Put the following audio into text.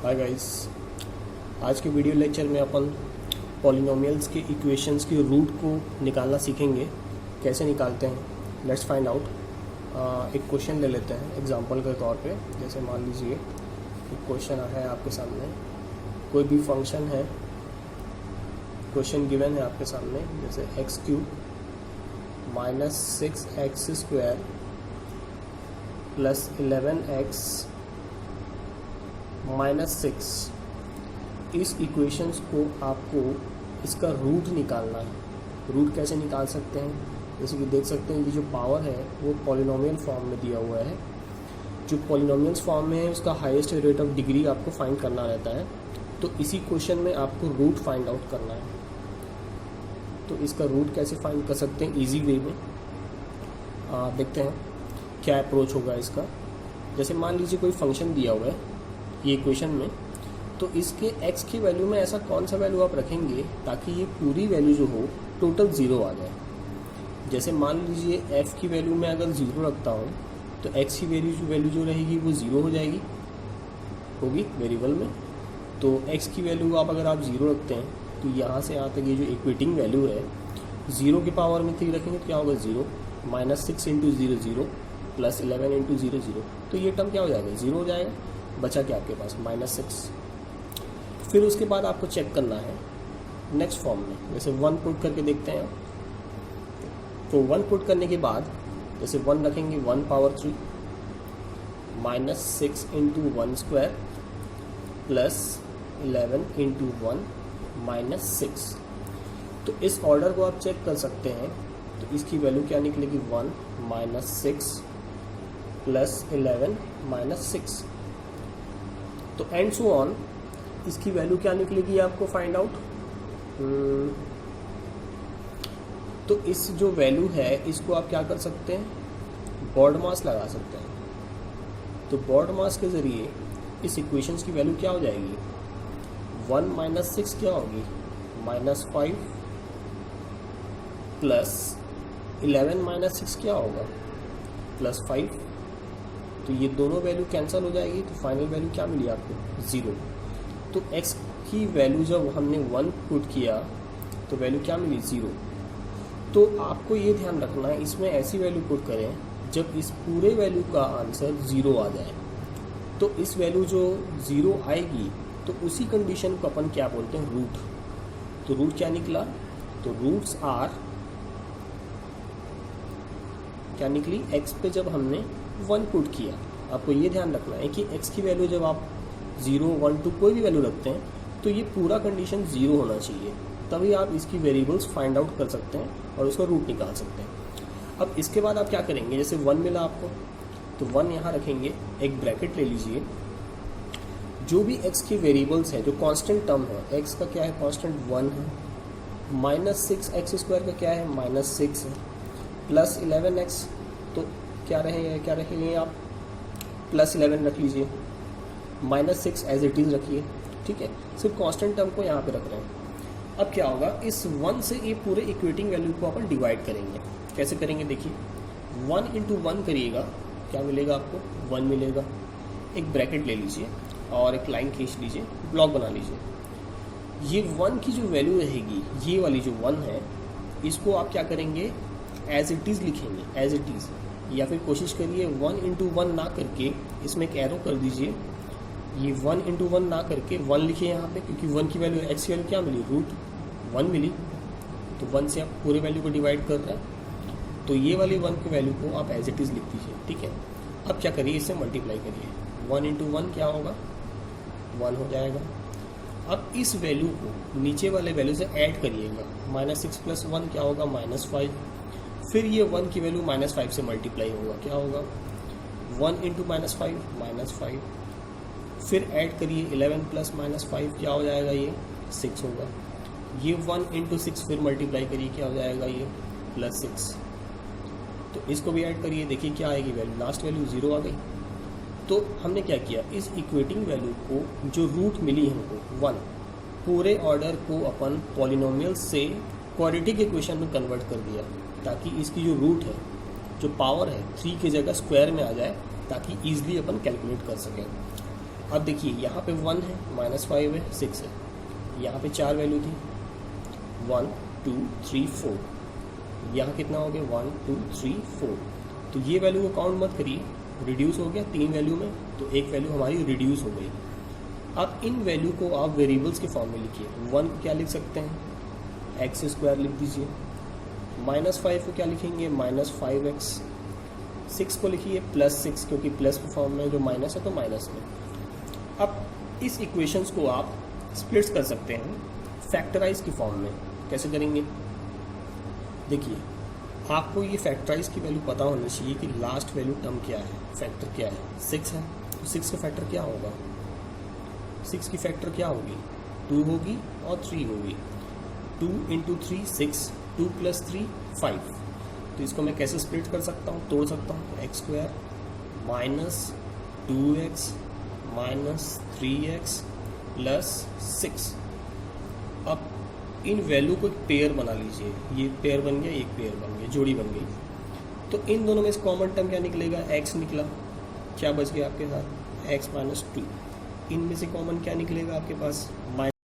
Hi guys, आज के video lecture में अपन पॉलिनोमियल्स के इक्वेशंस की रूट को निकालना सीखेंगे। कैसे निकालते हैं, लेट्स फाइंड आउट। एक क्वेश्चन ले लेते हैं एग्जांपल के तौर पे। जैसे मान लीजिए एक क्वेश्चन है आपके सामने, कोई भी फंक्शन है, क्वेश्चन गिवन है आपके सामने, जैसे x³ minus 6x² plus 11x minus 6। इस इक्वेशंस को आपको इसका रूट निकालना है। रूट कैसे निकाल सकते हैं, जैसे कि देख सकते हैं कि जो पावर है वो पॉलिनोमियल फॉर्म में दिया हुआ है। जो पॉलिनोमियल्स फॉर्म में है उसका हाईएस्ट रेट ऑफ डिग्री आपको फाइंड करना रहता है। तो इसी क्वेश्चन में आपको रूट फाइंड आउट करना है। तो इसका रूट कैसे फाइंड कर सकते हैं इजी वे में, देखते हैं क्या अप्रोच होगा इसका। जैसे मान लीजिए कोई फंक्शन दिया हुआ है ये इक्वेशन में, तो इसके x की वैल्यू में ऐसा कौन सा वैल्यू आप रखेंगे ताकि ये पूरी वैल्यू जो हो टोटल 0 आ जाए। जैसे मान लीजिए f की वैल्यू में अगर 0 रखता हूँ तो x की वैल्यू जो रहेगी वो 0 हो जाएगी, होगी वेरिएबल में। तो x की वैल्यू अगर आप 0 रखते हैं तो यहाँ से यहाँ तक ये जो इक्वेटिंग वैल्यू है 0 की पावर में 3 रखेंगे तो क्या होगा 0 माइनस 6 इंटू 0 0 प्लस 11 इंटू 0 0। तो ये टर्म क्या हो जाएगा 0 हो जाएगा, बचा क्या आपके पास माइनस 6। फिर उसके बाद आपको चेक करना है नेक्स्ट फॉर्म में, जैसे 1 पुट करके देखते हैं। तो 1 पुट करने के बाद जैसे 1 रखेंगे 1 power 3 minus 6 into 1 square plus 11 into 1 minus 6। तो इस ऑर्डर को आप चेक कर सकते हैं। तो इसकी वैल्यू क्या निकलेगी 1 माइनस 6 प्लस 11 माइनस 6। तो एंड सो ऑन, इसकी वैल्यू क्या निकलेगी आपको फाइंड आउट। तो इस जो वैल्यू है इसको आप क्या कर सकते हैं, बॉर्ड मास लगा सकते हैं। तो बॉर्ड मास के ज़रिए इस इक्वेशंस की वैल्यू क्या हो जाएगी 1 माइनस 6 क्या होगी माइनस 5 प्लस 11 माइनस 6 क्या होगा प्लस 5। तो ये दोनों वैल्यू कैंसिल हो जाएगी, तो फाइनल वैल्यू क्या मिली आपको 0। तो x की वैल्यू जब हमने 1 पुट किया तो वैल्यू क्या मिली 0। तो आपको ये ध्यान रखना है इसमें ऐसी वैल्यू पुट करें जब इस पूरे वैल्यू का आंसर 0 आ जाए। तो इस वैल्यू जो 0 आएगी तो उसी कंडीशन को अपन क्या बोलते हैं रूट। तो रूट क्या निकला, तो रूट्स आर क्या निकली x पे जब हमने 1 पुट किया। आपको ये ध्यान रखना है कि x की वैल्यू जब आप 0 1 2 कोई भी वैल्यू रखते हैं तो ये पूरा कंडीशन 0 होना चाहिए, तभी आप इसकी वेरिएबल्स फाइंड आउट कर सकते हैं और उसका रूट निकाल सकते हैं। अब इसके बाद आप क्या करेंगे, जैसे 1 मिला आपको तो 1 यहाँ रखेंगे, एक ब्रैकेट ले लीजिए। जो भी x की वेरिएबल्स हैं, जो कांस्टेंट टर्म है, x का क्या है कांस्टेंट 1 है, माइनस 6x² का क्या है माइनस 6 है, प्लस 11x तो क्या रखेंगे आप प्लस 11 रख लीजिए, माइनस 6 एज इट इज़ रखिए। ठीक है, सिर्फ कांस्टेंट टर्म को यहाँ पे रख रहे हैं। अब क्या होगा, इस 1 से ये पूरे इक्वेटिंग वैल्यू को अपन डिवाइड करेंगे। कैसे करेंगे देखिए, 1 इंटू 1 करिएगा, क्या मिलेगा आपको 1 मिलेगा। एक ब्रैकेट ले लीजिए और एक लाइन खींच लीजिए, ब्लॉक बना लीजिए। ये 1 की जो वैल्यू रहेगी, ये वाली जो 1 है, इसको आप क्या करेंगे एज इट इज़ लिखेंगे, एज इट इज़। या फिर कोशिश करिए 1 इंटू 1 ना करके इसमें एक एरो कर दीजिए। ये 1 इंटू 1 ना करके 1 लिखिए यहाँ पे, क्योंकि 1 की वैल्यू x की वैल्यू क्या मिली रूट 1 मिली। तो 1 से आप पूरे वैल्यू को डिवाइड कर रहे हैं, तो ये वाली 1 की वैल्यू को आप एज इट इज़ लिख दीजिए। ठीक है, अब क्या करिए, इससे मल्टीप्लाई करिए। 1 इंटू 1 क्या होगा 1 हो जाएगा। अब इस वैल्यू को नीचे वाले वैल्यू से ऐड करिएगा, माइनस 6 प्लस 1 क्या होगा माइनस 5। फिर ये 1 की वैल्यू माइनस 5 से मल्टीप्लाई होगा, क्या होगा 1 इंटू माइनस 5 माइनस 5। फिर ऐड करिए 11 प्लस माइनस 5 क्या हो जाएगा ये 6 होगा। ये 1 इंटू 6 फिर मल्टीप्लाई करिए, क्या हो जाएगा ये प्लस 6। तो इसको भी ऐड करिए, देखिए क्या आएगी वैल्यू, लास्ट वैल्यू 0 आ गई। तो हमने क्या किया, इस इक्वेटिंग वैल्यू को जो रूट मिली हमको 1, पूरे ऑर्डर को अपन पॉलिनोमियल से क्वाड्रेटिक इक्वेशन में कन्वर्ट कर दिया, ताकि इसकी जो रूट है, जो पावर है 3 की जगह स्क्वायर में आ जाए, ताकि ईजिली अपन कैलकुलेट कर सकें। अब देखिए यहाँ पे 1 है, -5 है, 6 है, यहाँ पे 4 वैल्यू थी, 1 2 3 4, यहाँ कितना हो गया 1 2 3 4। तो ये वैल्यू को काउंट मत करिए, रिड्यूस हो गया 3 वैल्यू में, तो एक वैल्यू हमारी रिड्यूस हो गई। अब इन वैल्यू को आप वेरिएबल्स के फॉर्म में लिखिए। 1 को क्या लिख सकते हैं, x² लिख दीजिए, -5 को क्या लिखेंगे, -5x, 6 को लिखिए +6 क्योंकि प्लस के फॉर्म में, जो माइनस है तो माइनस में। अब इस इक्वेशंस को आप स्प्लिट्स कर सकते हैं फैक्टराइज की फॉर्म में। कैसे करेंगे, देखिए आपको ये फैक्टराइज की वैल्यू पता होनी चाहिए कि लास्ट वैल्यू टर्म क्या है, फैक्टर क्या है, 6 है, तो 6 का फैक्टर क्या होगा, 6 की फैक्टर क्या होगी, 2 होगी और 3 होगी। 2 × 3 6, 2 + 3 5। तो इसको मैं कैसे स्प्लिट कर सकता हूँ, तोड़ सकता हूँ, x² -2x -3x + 6। अब इन वैल्यू को एक पेयर बना लीजिए, ये पेयर बन गया, एक पेयर बन गया, जोड़ी बन गई। तो इन दोनों में से कॉमन टर्म क्या निकलेगा, x निकला, क्या बच गया आपके साथ, x -2। इनमें से कॉमन क्या निकलेगा आपके पास,